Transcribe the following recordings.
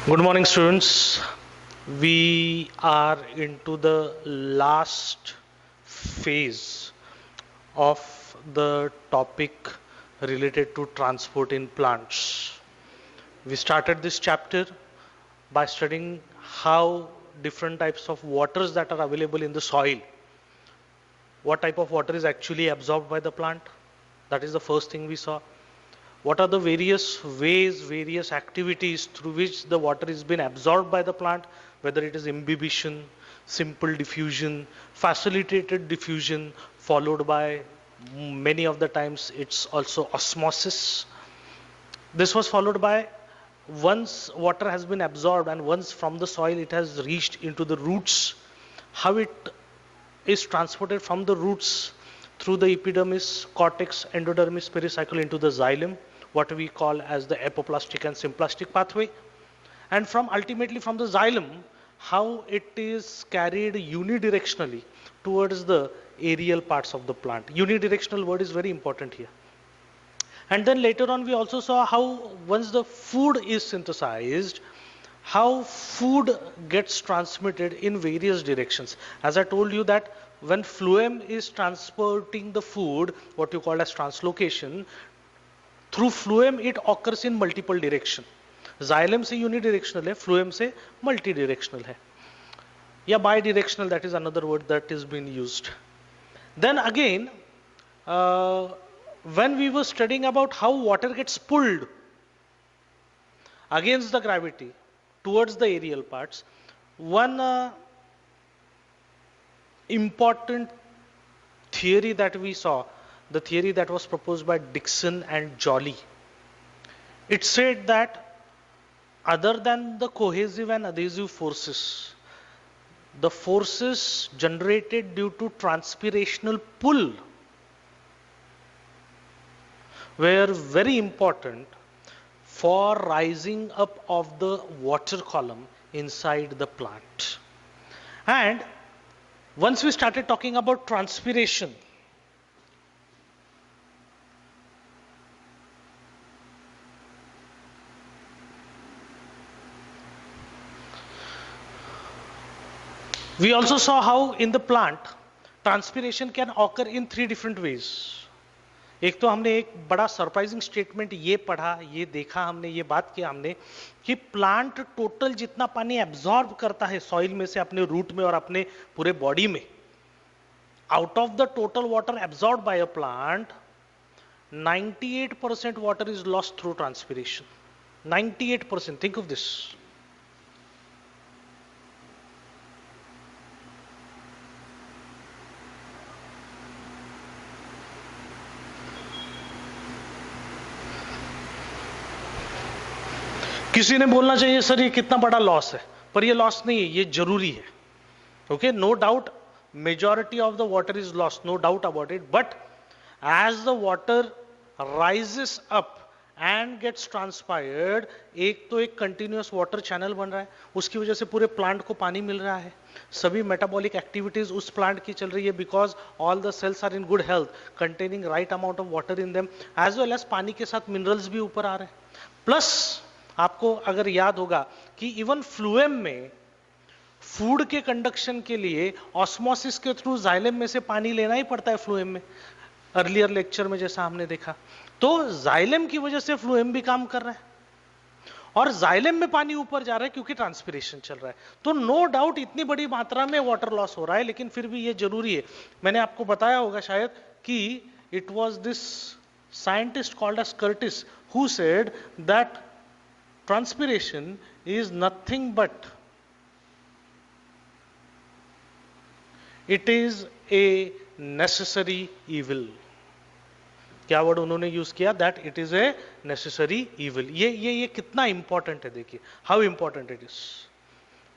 Good morning, students. We are into the last phase of the topic related to transport in plants. We started this chapter by studying how different types of waters that are available in the soil, what type of water is actually absorbed by the plant. That is the first thing we saw. What are the various ways, various activities through which the water is being absorbed by the plant, whether it is imbibition, simple diffusion, facilitated diffusion, followed by many of the times it's also osmosis. This was followed by once water has been absorbed and once from the soil it has reached into the roots, how it is transported from the roots through the epidermis, cortex, endodermis, pericycle into the xylem, what we call as the apoplastic and symplastic pathway. And from ultimately from the xylem, how it is carried unidirectionally towards the aerial parts of the plant. Unidirectional word is very important here. And then later on, we also saw how once the food is synthesized, how food gets transmitted in various directions. As I told you that when phloem is transporting the food, what you call as translocation, through phloem it occurs in multiple direction. Xylem से unidirectional है, phloem से multidirectional है. Yeah, bidirectional, that is another word that is being used. Then again, uh, when we were studying about how water gets pulled against the gravity towards the aerial parts, one important theory that we saw, the theory that was proposed by Dickson and Joly, it said that other than the cohesive and adhesive forces, the forces generated due to transpirational pull were very important for rising up of the water column inside the plant. And once we started talking about transpiration, we also saw how in the plant transpiration can occur in 3 different ways. एक तो हमने एक बड़ा surprising statement ये पढ़ा, ये देखा हमने, ये बात किया हमने कि प्लांट टोटल जितना पानी एब्जॉर्ब करता है सॉइल में से अपने रूट में और अपने पूरे बॉडी में, out of the total water absorb by a plant 98% water is lost through transpiration. 98%. Think of this. किसी ने बोलना चाहिए सर ये कितना बड़ा लॉस है, पर ये लॉस नहीं है, ये जरूरी है. Okay, no doubt majority of the water is lost, no doubt about it, but as the water rises up and gets transpired, एक तो एक कंटिन्यूअस वाटर चैनल बन रहा है, उसकी वजह से पूरे प्लांट को पानी मिल रहा है, सभी मेटाबॉलिक एक्टिविटीज उस प्लांट की चल रही है, because all the cells are in good health, containing right amount of water in them, as well as पानी के साथ मिनरल्स भी ऊपर आ रहे हैं. प्लस आपको अगर याद होगा कि इवन फ्लूएम में फूड के कंडक्शन के लिए ऑस्मोसिस के थ्रू जाइलम में से पानी लेना ही पड़ता है फ्लूएम में, अर्लियर लेक्चर में जैसा हमने देखा. तो जाइलम की वजह से फ्लूएम भी काम कर रहा है और जाइलम में पानी ऊपर जा रहा है क्योंकि ट्रांसपिरेशन चल रहा है. तो नो डाउट इतनी बड़ी मात्रा में वाटर लॉस हो रहा है, लेकिन फिर भी ये जरूरी है. मैंने आपको बताया होगा शायद कि it was this scientist called as Curtis who said that transpiration is nothing but it is a necessary evil. क्या वर्ड उन्होंने यूज किया? That it is a necessary evil. ये कितना इंपॉर्टेंट है, देखिए how important it is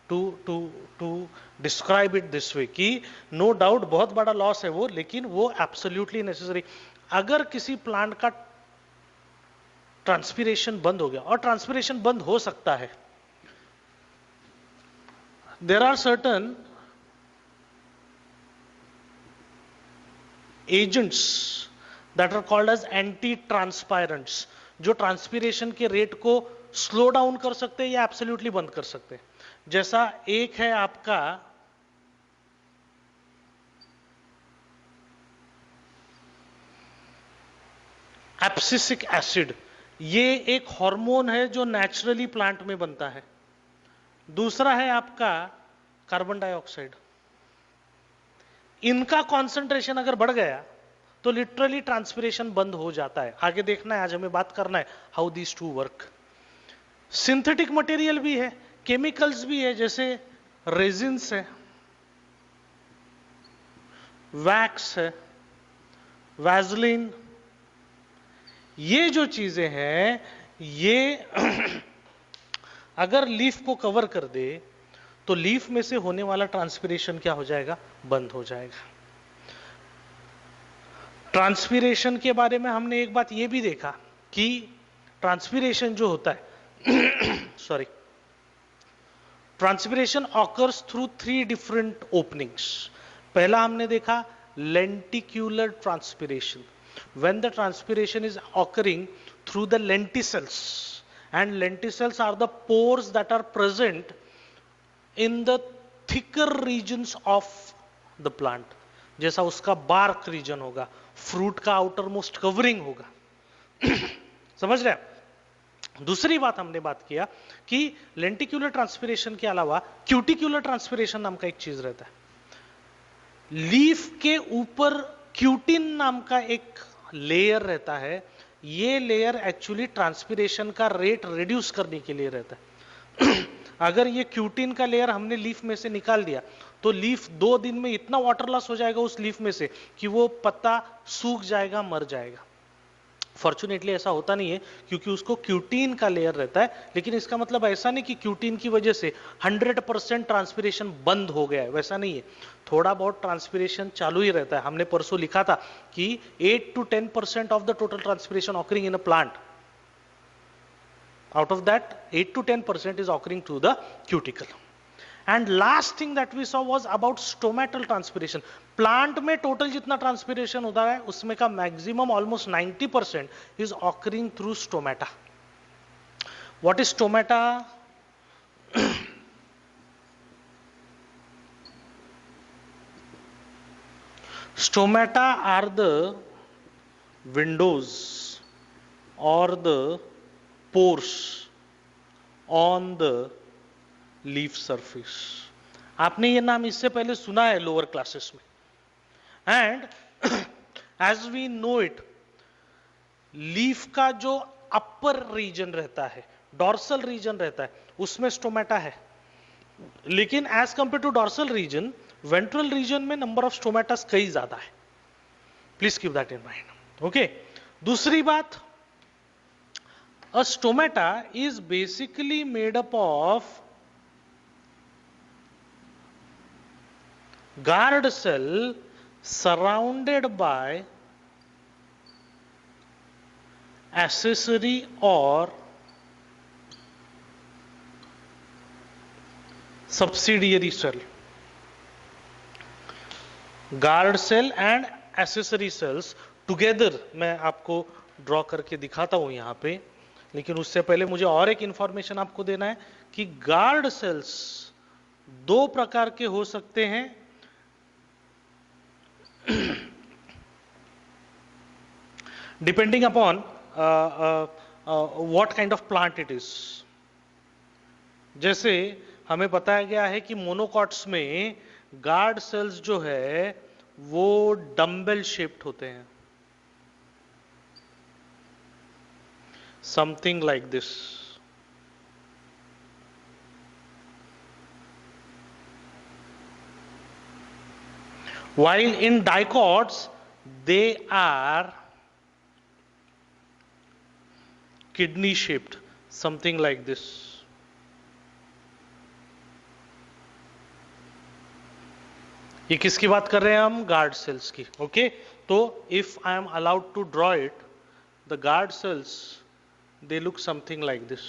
to describe it this way कि no doubt बहुत बड़ा लॉस है वो, लेकिन वो एब्सोल्युटली नेसेसरी. अगर किसी प्लांट का ट्रांसपिरेशन बंद हो गया, और ट्रांसपिरेशन बंद हो सकता है, there are certain agents that are called as anti transpirants, जो ट्रांसपिरेशन के रेट को स्लो डाउन कर सकते हैं या एब्सोल्युटली बंद कर सकते हैं। जैसा एक है आपका एब्सिसिक एसिड, ये एक हार्मोन है जो नेचुरली प्लांट में बनता है। दूसरा है आपका कार्बन डाइऑक्साइड। इनका कॉन्सेंट्रेशन अगर बढ़ गया तो लिटरली ट्रांसपिरेशन बंद हो जाता है। आगे देखना है, आज हमें बात करना है how these two work. Synthetic material भी है, केमिकल्स भी है, जैसे रेजिन्स है, वैक्स है, वैसलीन, ये जो चीजें हैं ये अगर लीफ को कवर कर दे तो लीफ में से होने वाला ट्रांसपिरेशन क्या हो जाएगा, बंद हो जाएगा। ट्रांसपिरेशन के बारे में हमने एक बात ये भी देखा कि ट्रांसपिरेशन जो होता है sorry, transpiration occurs through 3 different openings. पहला हमने देखा लेंटिक्यूलर transpiration, when the transpiration is occurring through the lenticels, and lenticels are the pores that are present in the thicker regions of the plant, जैसा उसका bark reason होगा, fruit का outer most covering होगा समझ रहे हैं। दूसरी बात हमने बात किया कि लेंटिक्यूलर ट्रांसपिरेशन के अलावा क्यूटिक्यूलर ट्रांसपिरेशन नाम का एक चीज रहता है। लीफ के ऊपर क्यूटिन नाम का एक लेयर रहता है, ये लेयर एक्चुअली ट्रांसपिरेशन का रेट रिड्यूस करने के लिए रहता है अगर ये क्यूटिन का लेयर हमने लीफ में से निकाल दिया तो लीफ 2 दिन में इतना वाटर लॉस हो जाएगा उस लीफ में से कि वो पत्ता सूख जाएगा, मर जाएगा। फॉर्चुनेटली ऐसा होता नहीं है क्योंकि उसको क्यूटीन का लेयर रहता है, लेकिन इसका मतलब ऐसा नहीं कि क्यूटीन की वजह से 100% ट्रांसपिरेशन बंद हो गया है, वैसा नहीं है। थोड़ा बहुत ट्रांसपिरेशन चालू ही रहता है। हमने परसों लिखा था कि 8 to 10% of the total transpiration occurring in a plant, out of that 8 to 10% is occurring through the cuticle. And last thing that we saw was about stomatal transpiration. Plant में टोटल जितना ट्रांसपिरेशन होता है उसमें का maximum almost 90% is occurring through stomata. What is stomata? Stomata are the windows or the pores on the leaf surface. आपने ये नाम इससे पहले सुना है लोअर क्लासेस में। And as we know it, leaf का जो अपर रीजन रहता है, डॉर्सल रीजन रहता है, उसमें स्टोमेटा है, लेकिन as compare to dorsal region, ventral region में नंबर ऑफ स्टोमेटास कई ज्यादा है। Please keep that in mind. Okay, दूसरी बात, a stomata is basically made up of guard cell surrounded by accessory or subsidiary cell. Guard cell and accessory cells together मैं आपको draw करके दिखाता हूं यहां पे, लेकिन उससे पहले मुझे और एक इंफॉर्मेशन आपको देना है कि गार्ड सेल्स 2 प्रकार के हो सकते हैं। Depending upon what kind of plant it is. जैसे हमें बताया गया है कि मोनोकॉट्स में गार्ड सेल्स जो है वो डम्बेल शेप्ड होते हैं, something like this. While in dicots they are kidney shaped, something like this. ये किसकी बात कर रहे हैं हम? गार्ड सेल्स की। ओके, तो if I am allowed to draw it, the guard cells they look something like this.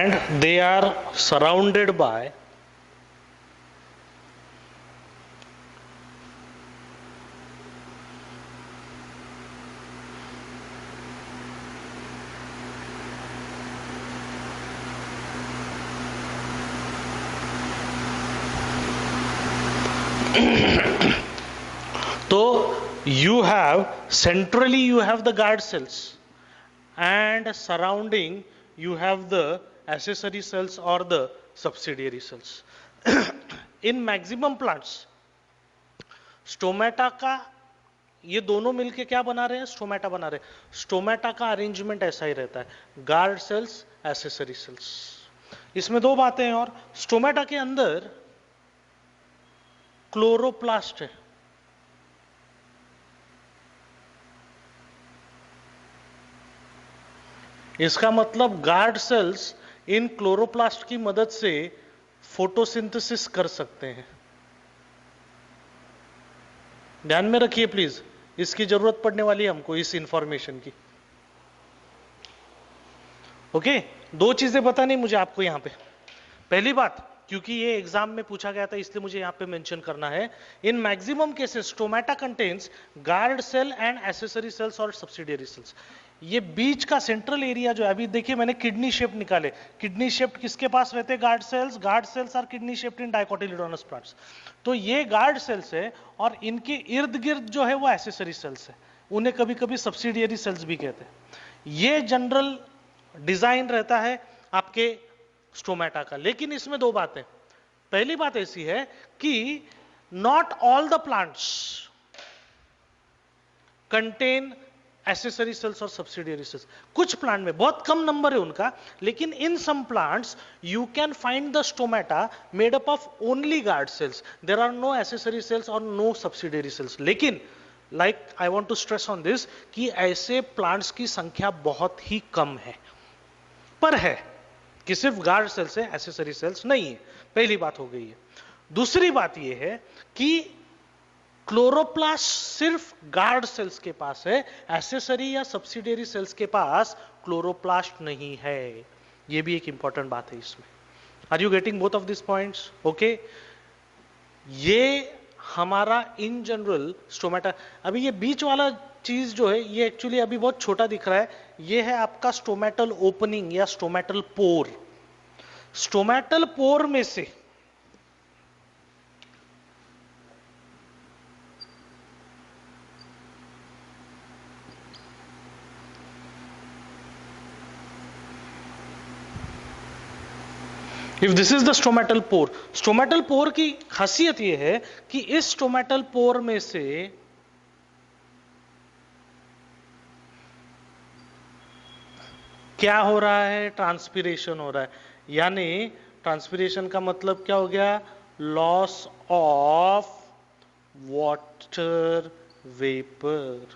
and they are surrounded by so you have centrally you have the guard cells and surrounding you have the accessory cells or the subsidiary cells. In maximum plants stomata का ये दोनों मिलके क्या बना रहे हैं, stomata बना रहे हैं. स्टोमेटा का अरेंजमेंट ऐसा ही रहता है, गार्ड सेल्स, एसेसरी सेल्स. इसमें दो बातें हैं और स्टोमेटा के अंदर क्लोरोप्लास्ट है. इसका मतलब गार्ड सेल्स इन क्लोरोप्लास्ट की मदद से फोटोसिंथेसिस कर सकते हैं. ध्यान में रखिए प्लीज, इसकी जरूरत पड़ने वाली है हमको इस इंफॉर्मेशन की. ओके, दो चीजें बतानी मुझे आपको यहां पे. पहली बात, क्योंकि ये एग्जाम में पूछा गया था इसलिए मुझे यहां पे मेंशन करना है, in maximum cases stomata contains guard cell and accessory cells और सब्सिडियरी सेल्स. ये बीच का सेंट्रल एरिया जो है, अभी देखिए मैंने किडनी शेप निकाले. किडनी शेप किसके पास रहते हैं, guard cells are kidney shaped in dicotyledonous plants. तो ये गार्ड सेल्स है और इनके इर्द गिर्द जो है वो एसेसरी सेल्स है. उन्हें कभी कभी सब्सिडियरी सेल्स भी कहते हैं. ये जनरल डिजाइन रहता है आपके स्टोमेटा का. लेकिन इसमें दो बातें. पहली बात ऐसी है कि not all the plants contain accessory cells और सब्सिडियरी सेल्स. कुछ प्लांट में, बहुत कम नंबर है उनका, लेकिन in some plants you can find the stomata made up of only guard cells. There are no accessory cells और नो सब्सिडियरी सेल्स. लेकिन like I want to stress on this कि ऐसे प्लांट्स की संख्या बहुत ही कम है, पर है कि सिर्फ गार्ड सेल्स है, एसेसरी सेल्स नहीं है. पहली बात हो गई है. दूसरी बात यह है कि क्लोरोप्लास्ट सिर्फ गार्ड सेल्स के पास है, एसेसरी या सब्सिडियरी सेल्स के पास क्लोरोप्लास्ट नहीं है. यह भी एक इंपॉर्टेंट बात है इसमें. Are you getting both of this points? Okay, ये हमारा इन जनरल स्टोमेटा. अभी ये बीच वाला चीज जो है ये एक्चुअली अभी बहुत छोटा दिख रहा है. ये है आपका स्टोमेटल ओपनिंग या स्टोमेटल पोर. स्टोमेटल पोर में से if this is the stomatal pore, stomatal pore की खासियत यह है कि इस स्टोमेटल पोर में से क्या हो रहा है, ट्रांसपिरेशन हो रहा है. यानी ट्रांसपिरेशन का मतलब क्या हो गया, loss of water vapour.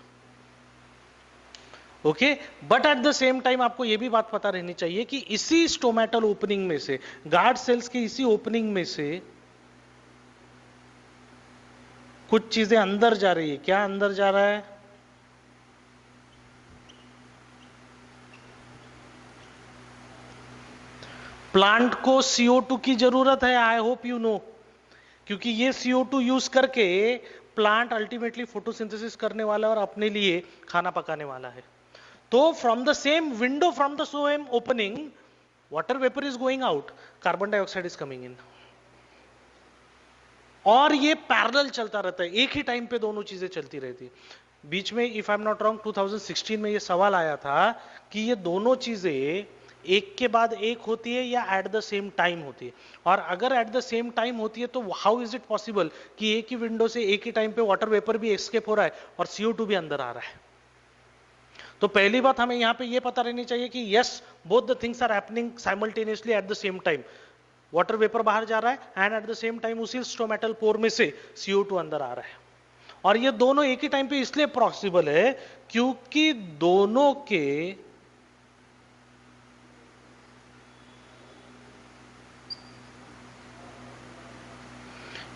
Okay, but at the same time आपको यह भी बात पता रहनी चाहिए कि इसी स्टोमेटल ओपनिंग में से, गार्ड सेल्स के इसी ओपनिंग में से कुछ चीजें अंदर जा रही है. क्या अंदर जा रहा है, प्लांट को CO2 की जरूरत है. आई होप यू नो, क्योंकि ये CO2 यूज करके प्लांट अल्टीमेटली फोटोसिंथेसिस करने वाला है और अपने लिए खाना पकाने वाला है. तो from the same window, from the same opening, water vapour is going out, carbon dioxide is coming in. और ये पैरेलल चलता रहता है, एक ही टाइम पे दोनों चीजें चलती रहती है. बीच में if I am not wrong 2016 में ये सवाल आया था कि ये दोनों चीजें एक के बाद एक होती है या एट द सेम टाइम होती है. और अगर एट द सेम टाइम होती है तो हाउ इज इट पॉसिबल कि एक ही विंडो से एक ही टाइम पे वाटर वेपर भी एस्केप हो रहा है और CO2 भी अंदर आ रहा है. तो पहली बात हमें यहां पे ये पता रहनी चाहिए कि yes, both the things are happening simultaneously at the same time. Water vapour बाहर जा रहा है and at the same time उसी स्टोमेटल पोर में से CO2 अंदर आ रहा है. और ये दोनों एक ही टाइम पे इसलिए पॉसिबल है क्योंकि दोनों के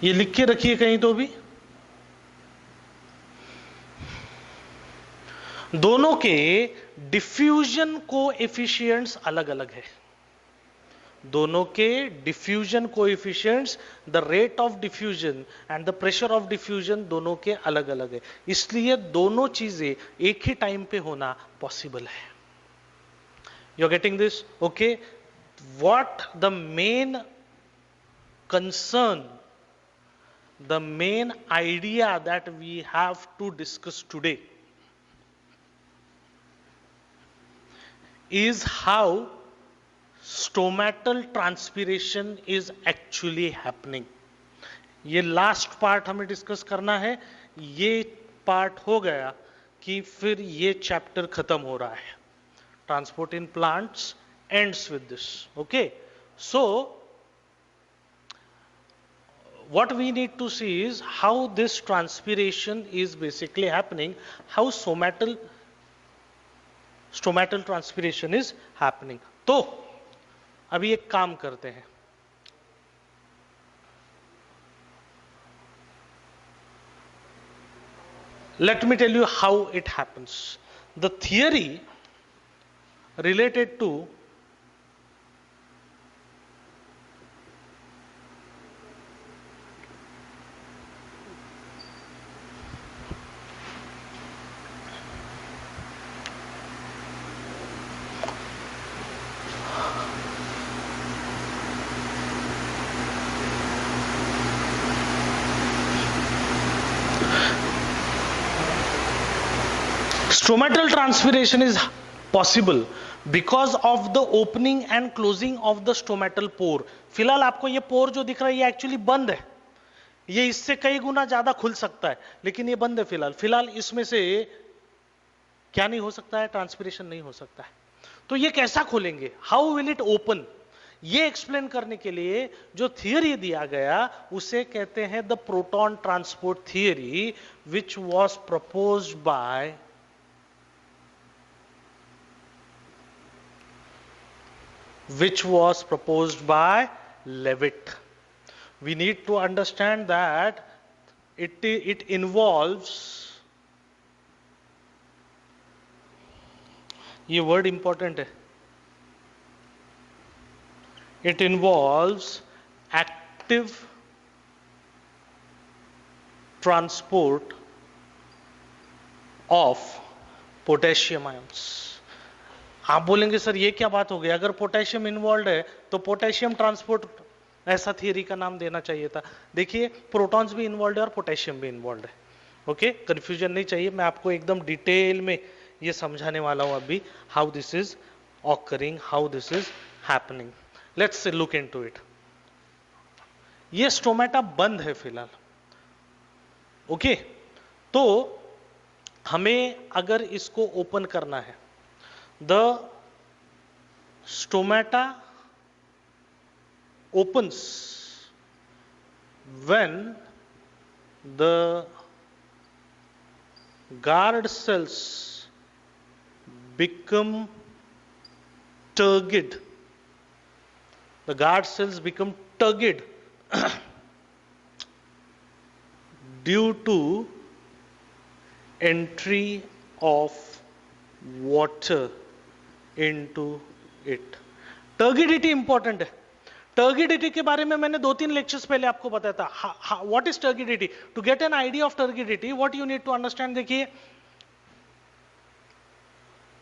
ये लिख के रखिए कहीं तो भी, दोनों के डिफ्यूजन कोएफिशिएंट्स अलग अलग है. दोनों के diffusion coefficients, the rate of diffusion and the pressure of diffusion दोनों के अलग अलग है, इसलिए दोनों चीजें एक ही टाइम पे होना पॉसिबल है। You are getting this? Okay, what the main concern, the main idea that we have to discuss today is how stomatal transpiration is actually happening. ये लास्ट पार्ट हमें डिस्कस करना है, ये पार्ट हो गया कि फिर ये चैप्टर खत्म हो रहा है। Transport in plants ends with this. Okay, so what we need to see is how this transpiration is basically happening, how stomatal transpiration is happening. तो अभी एक काम करते हैं, let me tell you how it happens. The theory related to stomatal transpiration is possible because of the opening and closing of the stomatal pore. फिलहाल आपको ये पोर जो दिख रहा है ये एक्चुअली बंद है, ये इससे कई गुना ज्यादा खुल सकता है, लेकिन ये बंद है फिलहाल इसमें से क्या नहीं हो सकता है? ट्रांसपिरेशन नहीं हो सकता है। तो ये कैसा खोलेंगे? How will it open? ये एक्सप्लेन करने के लिए जो थियरी दिया गया उसे कहते हैं the proton transport theory, which was proposed by Leavitt. We need to understand that it involves, ये वर्ड इंपॉर्टेंट है, it involves active transport of potassium ions. आप बोलेंगे सर ये क्या बात हो गई, अगर पोटेशियम इन्वॉल्व है तो पोटेशियम ट्रांसपोर्ट ऐसा थियरी का नाम देना चाहिए था। देखिए प्रोटॉन्स भी इन्वॉल्व है और पोटेशियम भी इन्वॉल्व है। ओके, कंफ्यूजन नहीं चाहिए, मैं आपको एकदम डिटेल में ये समझाने वाला हूं अभी, how this is occurring, how this is happening. Let's look into it. ये स्टोमेटा बंद है फिलहाल। ओके, तो हमें अगर इसको ओपन करना है, the stomata opens when the guard cells become turgid. The guard cells become turgid due to entry of water into it. Turgidity important है। टर्गिडिटी के बारे में मैंने 2-3 लेक्चर्स पहले आपको बताया था। What is turgidity? To get an idea of turgidity, what you need to understand, देखिए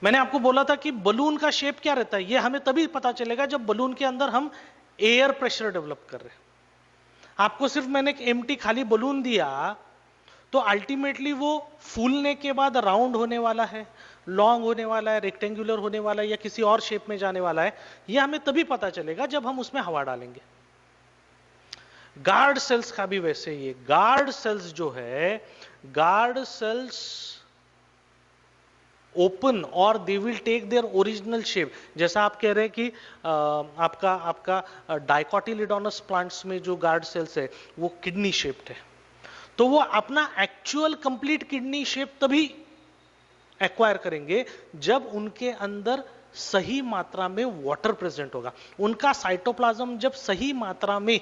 मैंने आपको बोला था कि बलून का शेप क्या रहता है, ये हमें तभी पता चलेगा जब बलून के अंदर हम एयर प्रेशर डेवलप कर रहे हैं। आपको सिर्फ मैंने एक एम्प्टी खाली बलून दिया तो अल्टीमेटली वो फूलने के बाद राउंड होने वाला है, लॉन्ग होने वाला है, रेक्टेंगुलर होने वाला है या किसी और शेप में जाने वाला है, यह हमें तभी पता चलेगा जब हम उसमें हवा डालेंगे। गार्ड सेल्स का भी वैसे ही है। गार्ड सेल्स जो है, गार्ड सेल्स ओपन और they will take their original shape. जैसा आप कह रहे हैं कि आपका डाइकोटिलिडोनस प्लांट्स में जो गार्ड सेल्स है वो किडनी शेप्ड है, तो वो अपना एक्चुअल कंप्लीट किडनी शेप तभी एक्वायर करेंगे जब उनके अंदर सही मात्रा में वाटर प्रेजेंट होगा। उनका साइटोप्लाज्म जब सही मात्रा में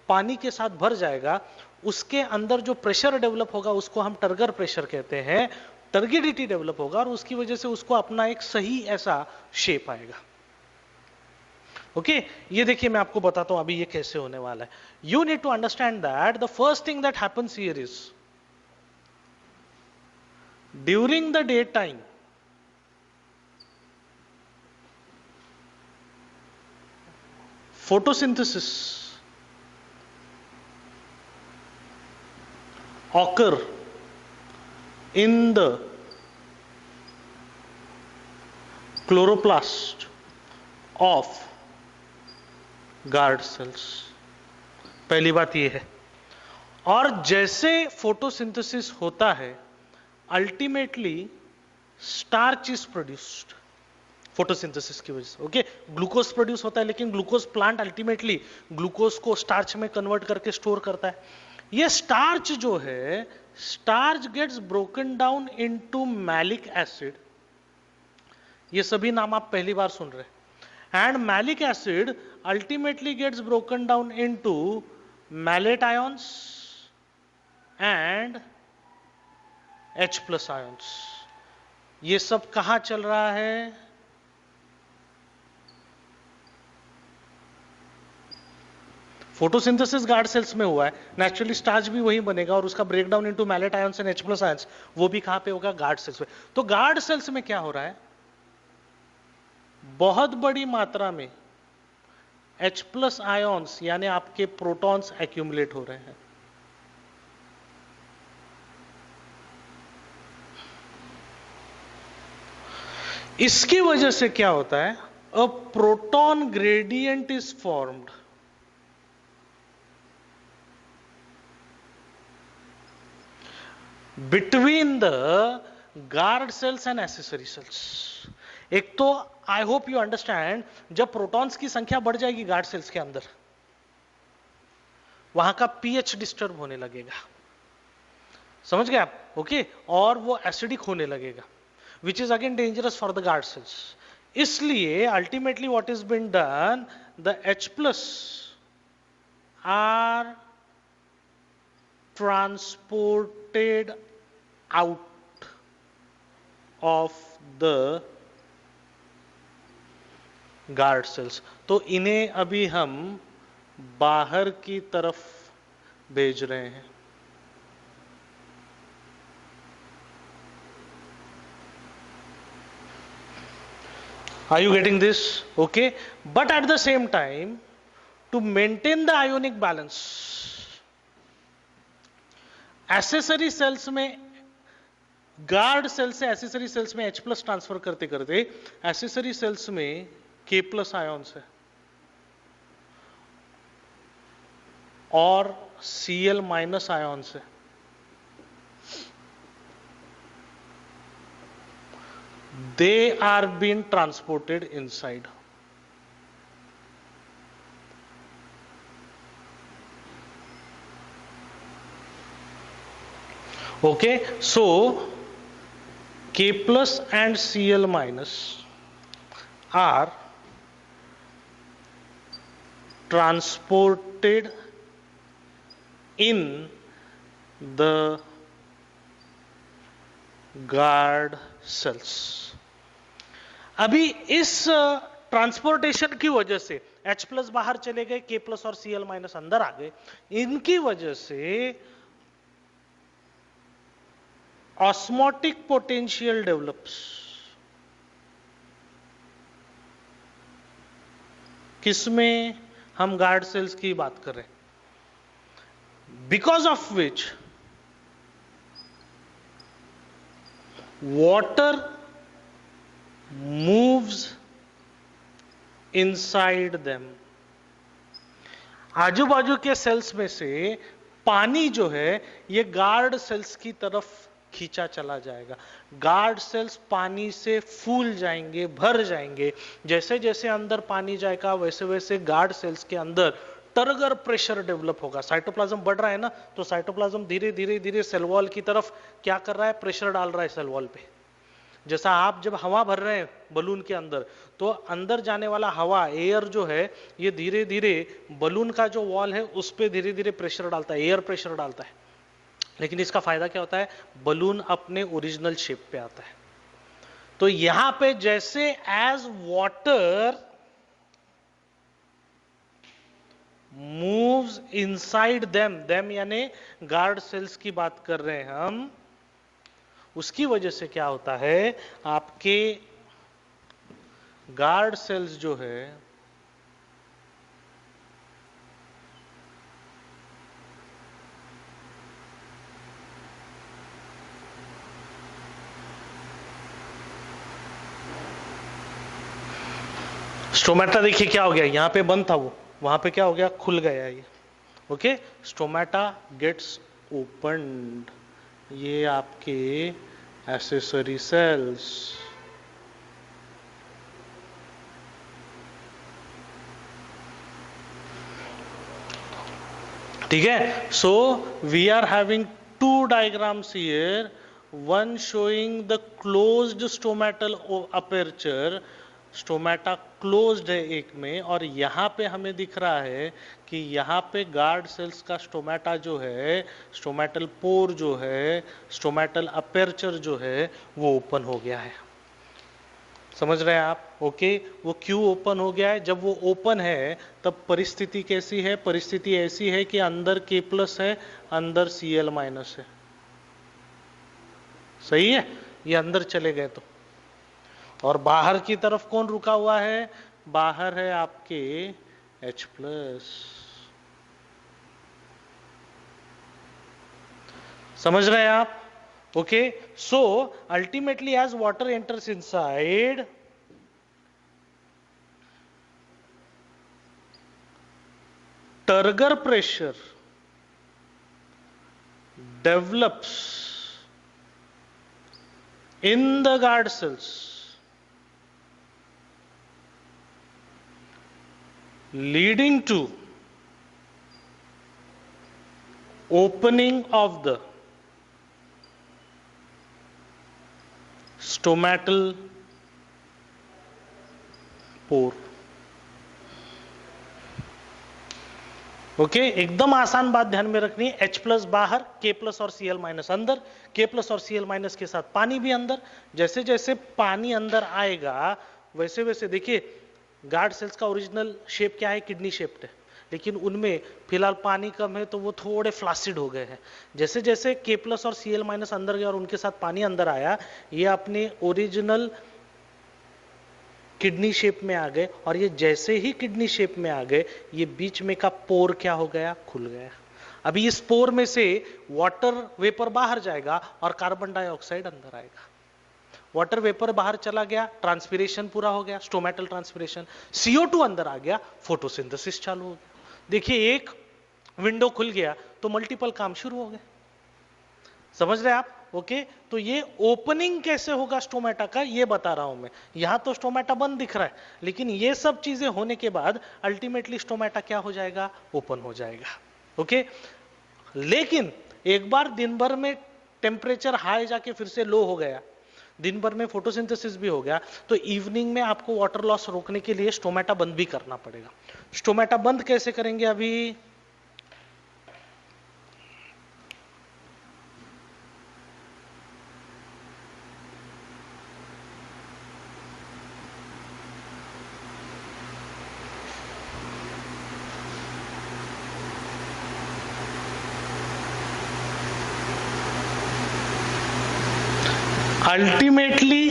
पानी के साथ भर जाएगा, उसके अंदर जो प्रेशर डेवलप होगा उसको हम टर्गर प्रेशर कहते हैं, टर्गिडिटी डेवलप होगा और उसकी वजह से उसको अपना एक सही ऐसा शेप आएगा। ओके ये देखिए मैं आपको बताता हूं अभी ये कैसे होने वाला है. You need to understand that the first thing that happens here is during the day time photosynthesis occur in the chloroplast of guard cells. पहली बात ये है. और जैसे फोटोसिंथेसिस होता है ultimately starch is produced photosynthesis की वजह से. ओके ग्लूकोज प्रोड्यूस होता है लेकिन ग्लूकोज प्लांट अल्टीमेटली ग्लूकोज को स्टार्च में कन्वर्ट करके स्टोर करता है. ये स्टार्च जो है starch gets broken down into malic acid. ये सभी नाम आप पहली बार सुन रहे हैं. And malic acid ultimately gets broken down into malate ions and H plus ions. ये सब कहां चल रहा है? फोटोसिंथेसिस गार्ड सेल्स में हुआ है. नेचुरली स्टार्च भी वही बनेगा और उसका breakdown into malate ions and H plus ions वो भी कहां पे होगा? गार्ड सेल्स में. तो गार्ड सेल्स में क्या हो रहा है? बहुत बड़ी मात्रा में H प्लस आयंस यानी आपके प्रोटॉन्स एक्यूमुलेट हो रहे हैं. इसकी वजह से क्या होता है? A proton gradient is formed. Between the guard cells and accessory cells. एक तो आई होप यू अंडरस्टैंड जब प्रोटॉन्स की संख्या बढ़ जाएगी गार्ड सेल्स के अंदर वहां का पीएच डिस्टर्ब होने लगेगा. समझ गए आप? ओके और वो एसिडिक होने लगेगा which is again dangerous for the guard cells. इसलिए ultimately what is been done, the H plus are transported out of the guard cells. तो इन्हें अभी हम बाहर की तरफ भेज रहे हैं. Are you getting this? Okay. But at the same time, to maintain the ionic balance, accessory cells में गार्ड सेल से एसेसरी सेल्स में H प्लस ट्रांसफर करते करते एसेसरी सेल्स में K प्लस आयॉन्स है और Cl माइनस आयॉन्स है. They are being transported inside. Okay, so K plus and Cl minus are transported in the guard cells. अभी इस transportation की वजह से H प्लस बाहर चले गए, K प्लस और Cl माइनस अंदर आ गए. इनकी वजह से ऑस्मोटिक पोटेंशियल डेवलप्स. किसमें? हम गार्ड सेल्स की बात कर रहे हैं. Because of which water moves inside them. आजू बाजू के सेल्स में से पानी जो है ये गार्ड सेल्स की तरफ खींचा चला जाएगा. गार्ड सेल्स पानी से फूल जाएंगे, भर जाएंगे. जैसे जैसे अंदर पानी जाएगा वैसे वैसे गार्ड सेल्स के अंदर टर्गर प्रेशर डेवलप होगा. साइटोप्लाज्म बढ़ रहा है ना, तो साइटोप्लाज्म धीरे धीरे धीरे सेल वॉल की तरफ क्या कर रहा है? प्रेशर डाल रहा है सेल वॉल पे. जैसा आप जब हवा भर रहे हैं बलून के अंदर, तो अंदर जाने वाला हवा, एयर जो है, ये धीरे धीरे बलून का जो वॉल है उस पे धीरे धीरे प्रेशर डालता है, एयर प्रेशर डालता है. लेकिन इसका फायदा क्या होता है? बलून अपने ओरिजिनल शेप पे आता है. तो यहां पे जैसे as water moves inside them यानी गार्ड सेल्स की बात कर रहे हैं हम। उसकी वजह से क्या होता है, आपके गार्ड सेल्स जो है स्टोमेटा, देखिए क्या हो गया, यहां पे बंद था वो, वहां पे क्या हो गया, खुल गया ये। ओके, स्टोमेटा गेट्स ओपन्ड, ये आपके एक्सेसरी सेल्स। ठीक है, so we are having two diagrams here, one showing the closed stomatal aperture, stomata closed है एक में, और यहां पे हमें दिख रहा है कि यहां पे गार्ड सेल्स का स्टोमेटा जो है, स्टोमेटल पोर जो है, स्टोमेटल अपर्चर जो है वो ओपन हो गया है। समझ रहे हैं आप? ओके, वो क्यों ओपन हो गया है? जब वो ओपन है तब परिस्थिति कैसी है? परिस्थिति ऐसी है कि अंदर K+ है, अंदर Cl- है। सही है, ये अंदर चले गए तो। और बाहर की तरफ कौन रुका हुआ है? बाहर है आपके H+। समझ रहे हैं आप? Okay, so ultimately as water enters inside, turgor pressure develops in the guard cells, leading to opening of the stomatal pore। Okay, एकदम आसान बात ध्यान में रखनी है, H+ बाहर, K+ और Cl- अंदर, K+ और Cl- के साथ पानी भी अंदर। जैसे जैसे पानी अंदर आएगा वैसे वैसे, देखिए गार्ड सेल्स का ओरिजिनल शेप क्या है, किडनी शेप्ड है, लेकिन उनमें फिलहाल पानी कम है तो वो थोड़े फ्लासिड हो गए हैं। जैसे जैसे K+ और Cl- अंदर गया और उनके साथ पानी अंदर आया, ये अपने ओरिजिनल किडनी शेप में आ गए, और ये जैसे ही किडनी शेप में आ गए, ये बीच में का पोर क्या हो गया, खुल गया। अभी इस पोर में से वाटर वेपर बाहर जाएगा और कार्बन डाइऑक्साइड अंदर आएगा। वाटर वेपर बाहर चला गया, ट्रांसपिरेशन पूरा हो गया, स्टोमेटल ट्रांसपिरेशन, CO2 अंदर आ गया, फोटोसिंथेसिस चालू हो गया। देखिए एक विंडो खुल गया तो मल्टीपल काम शुरू हो गए। समझ रहे आप? ओके, तो ये ओपनिंग कैसे होगा स्टोमेटा का, ये बता रहा हूं मैं। यहां तो स्टोमेटा बंद दिख रहा है, लेकिन ये सब चीजें होने के बाद अल्टीमेटली स्टोमेटा क्या हो जाएगा, ओपन हो जाएगा। ओके, लेकिन एक बार दिन भर में टेम्परेचर हाई जाके फिर से लो हो गया, दिन भर में फोटोसिंथेसिस भी हो गया, तो इवनिंग में आपको वाटर लॉस रोकने के लिए स्टोमेटा बंद भी करना पड़ेगा। स्टोमेटा बंद कैसे करेंगे अभी? अल्टीमेटली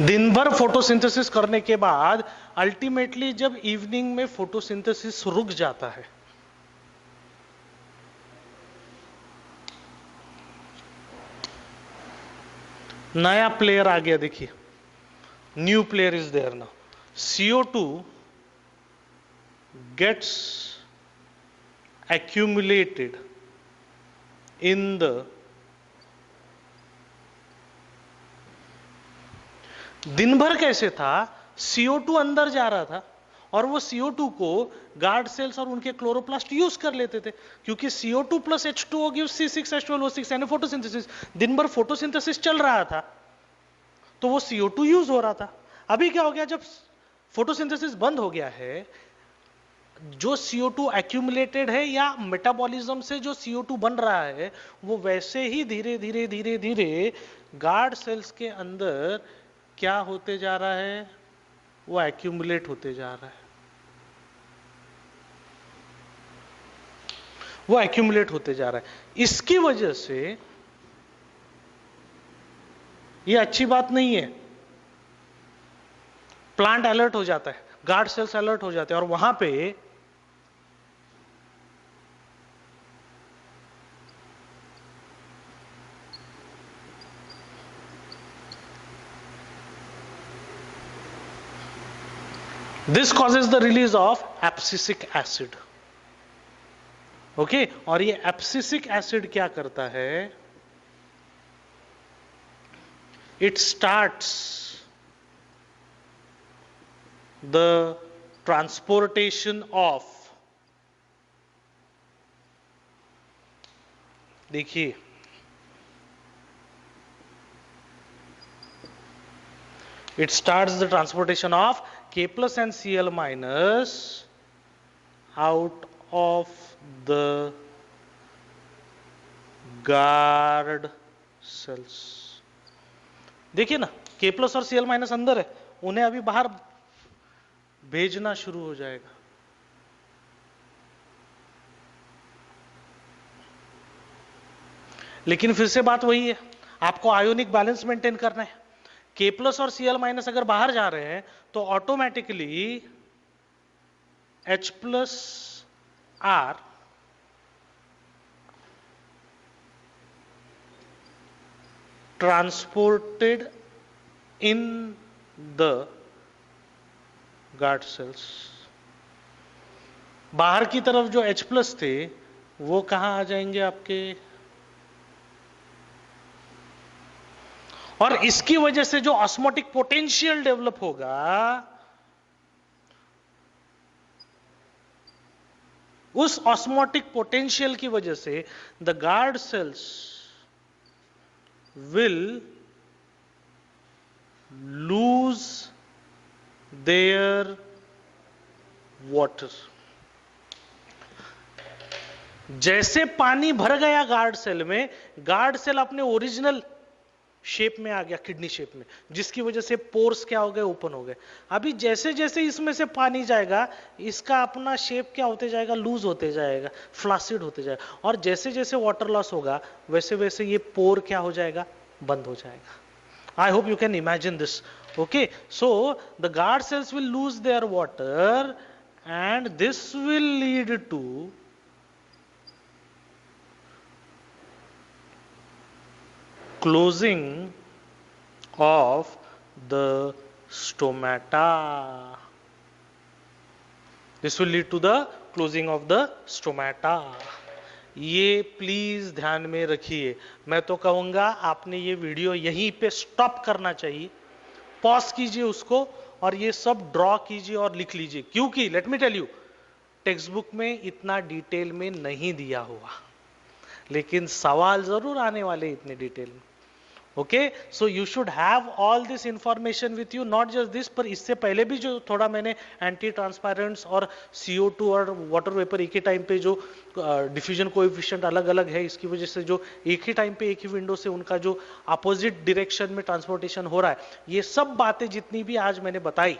दिन भर फोटोसिंथेसिस करने के बाद अल्टीमेटली जब इवनिंग में फोटोसिंथेसिस रुक जाता है, नया प्लेयर आ गया, देखिए new player is there now, CO2 gets accumulated in the, दिन भर कैसे था, CO2 अंदर जा रहा था और वो CO2 को गार्ड सेल्स और उनके क्लोरोप्लास्ट यूज कर लेते थे, क्योंकि CO2 + H2O gives C6H12O6 यानी फोटोसिंथेसिस। दिन भर फोटोसिंथेसिस चल रहा था तो वो CO2 यूज हो रहा था। अभी क्या हो गया, जब फोटोसिंथेसिस बंद हो गया है, जो CO2 एक्यूमुलेटेड है या मेटाबॉलिज्म से जो CO2 बन रहा है, वो वैसे ही धीरे धीरे धीरे धीरे गार्ड सेल्स के अंदर क्या होते जा रहा है, वो एक्यूमुलेट होते जा रहा है। वो एक्यूमुलेट होते जा रहा है। इसकी वजह से ये अच्छी बात नहीं है। प्लांट अलर्ट हो जाता है, गार्ड सेल्स अलर्ट हो जाते हैं, और वहां पे this causes the release of abscisic acid. Okay, और ये एब्सिसिक एसिड क्या करता है, it starts the transportation of, देखिए it starts the transportation of K plus and Cl minus out of the guard cells। देखिए ना, K plus और Cl minus अंदर है, उन्हें अभी बाहर भेजना शुरू हो जाएगा। लेकिन फिर से बात वही है, आपको आयोनिक बैलेंस मेंटेन करना है। K प्लस और Cl माइनस अगर बाहर जा रहे हैं तो automatically H plus R transported in the guard sales. बाहर की तरफ जो H प्लस थे वो कहां आ जाएंगे आपके, और इसकी वजह से जो ऑस्मोटिक पोटेंशियल डेवलप होगा उस ऑस्मोटिक पोटेंशियल की वजह से the guard cells will lose their water. जैसे पानी भर गया गार्ड सेल में, गार्ड सेल अपने ओरिजिनल शेप में आ गया, किडनी शेप में, जिसकी वजह से पोर्स क्या हो गए, ओपन हो गए। अभी जैसे जैसे इसमें से पानी जाएगा, इसका अपना शेप क्या होते जाएगा, लूज होते जाएगा, फ्लासिड होते जाएगा, और जैसे जैसे वाटर लॉस होगा वैसे वैसे ये पोर क्या हो जाएगा, बंद हो जाएगा। I hope you can imagine this. Okay, so the guard cells will lose their water and this will lead to closing of the stomata. This will lead to the closing of the stomata. ये please ध्यान में रखिए। मैं तो कहूंगा आपने ये video यहीं पे स्टॉप करना चाहिए, पॉज कीजिए उसको और ये सब ड्रॉ कीजिए और लिख लीजिए, क्योंकि let me tell you, textbook में इतना डिटेल में नहीं दिया हुआ, लेकिन सवाल जरूर आने वाले इतने डिटेल में। Okay, so you should have all this information with you, not just this, पर इससे पहले भी जो थोड़ा मैंने एंटी ट्रांसपेरेंट्स और CO2 और वाटर वेपर एक ही टाइम पे जो डिफ्यूजन कोएफिशिएंट अलग अलग है, इसकी वजह से जो एक ही टाइम पे एक ही विंडो से उनका जो अपोजिट डायरेक्शन में ट्रांसपोर्टेशन हो रहा है, ये सब बातें जितनी भी आज मैंने बताई,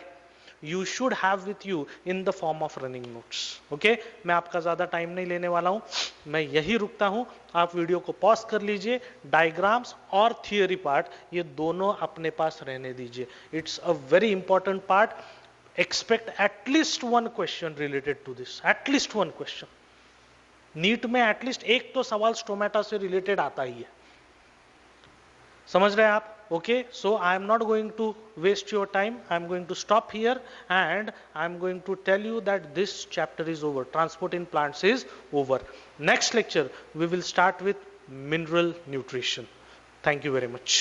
you should have with you in the form of running notes. Okay, मैं आपका ज्यादा टाइम नहीं लेने वाला हूं, मैं यही रुकता हूं। आप वीडियो को पॉज कर लीजिए, डायग्राम्स और थियरी पार्ट ये दोनों अपने पास रहने दीजिए। It's a very important part. Expect at least one question related to this, at least one question. NEET में एटलीस्ट एक तो सवाल स्टोमेटा से रिलेटेड आता ही है, समझ रहे हैं आप? Okay, so I am not going to waste your time. I am going to stop here and I am going to tell you that this chapter is over. Transport in plants is over. Next lecture we will start with mineral nutrition. Thank you very much.